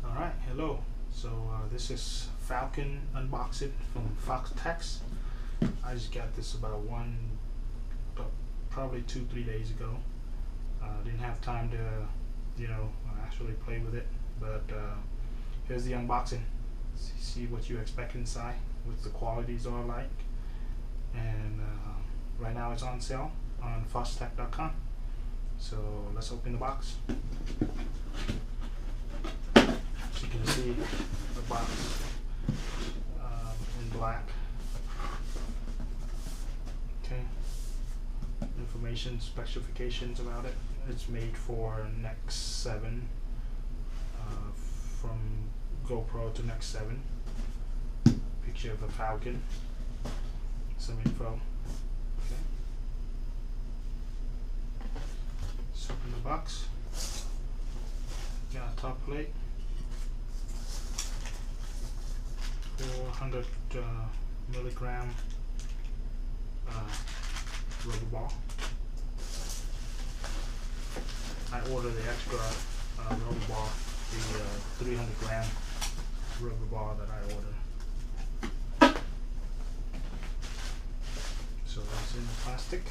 Alright, hello. So this is Falcon unboxing from Foxtech. I just got this about probably 2-3 days ago. Didn't have time to, actually play with it. But here's the unboxing. See what you expect inside, what the qualities are like. And right now it's on sale on Foxtech.com. So let's open the box. As you can see, the box in black. Okay. Information, specifications about it. It's made for Nex 7, from GoPro to Nex 7. Picture of a Falcon. Some info. Okay. Let's open the box. Got a top plate. 400 milligram rubber ball. I ordered the extra rubber ball, the 300 gram rubber ball that I ordered. So it's in plastic.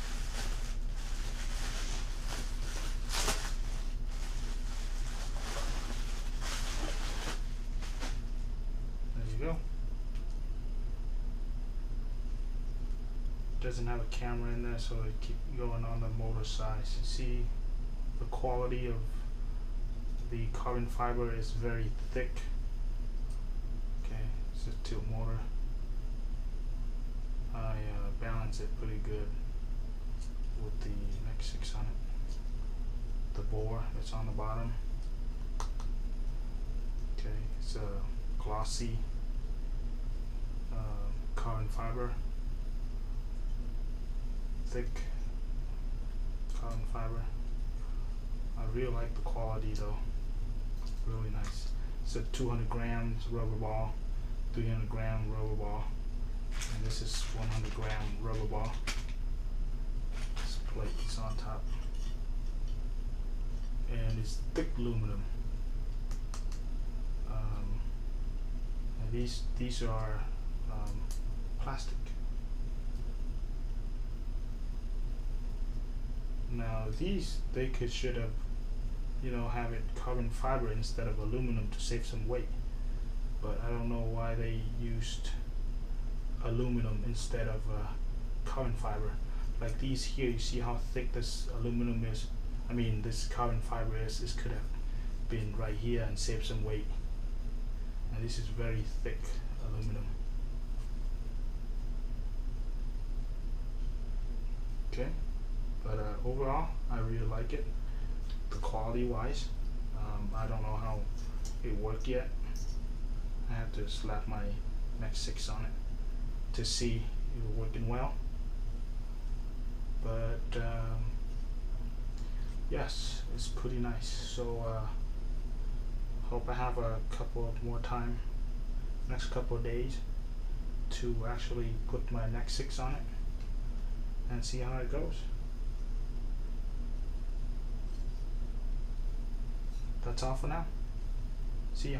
There you go. Doesn't have a camera in there, so it keep going on the motor size. See the quality of the carbon fiber is very thick. Okay, it's a tilt motor. I balance it pretty good with the Nex 6 on it. The bore that's on the bottom. Okay, it's a glossy carbon fiber. Thick carbon fiber. I really like the quality though. Really nice. It's a 200 grams rubber ball, 300 gram rubber ball, and this is 100 gram rubber ball. This plate is on top, and it's thick aluminum. And these are plastic. Now they should have, have it carbon fiber instead of aluminum to save some weight. But I don't know why they used aluminum instead of carbon fiber. Like these here, you see how thick this aluminum is. I mean, this carbon fiber is. This could have been right here and saved some weight. And this is very thick aluminum. Okay. But overall, I really like it. The quality wise, I don't know how it worked yet. I have to slap my Nex 6 on it to see if it's working well. But yes, it's pretty nice. So hope I have a couple of more time, next couple of days, to actually put my Nex 6 on it and see how it goes. That's all for now. See ya.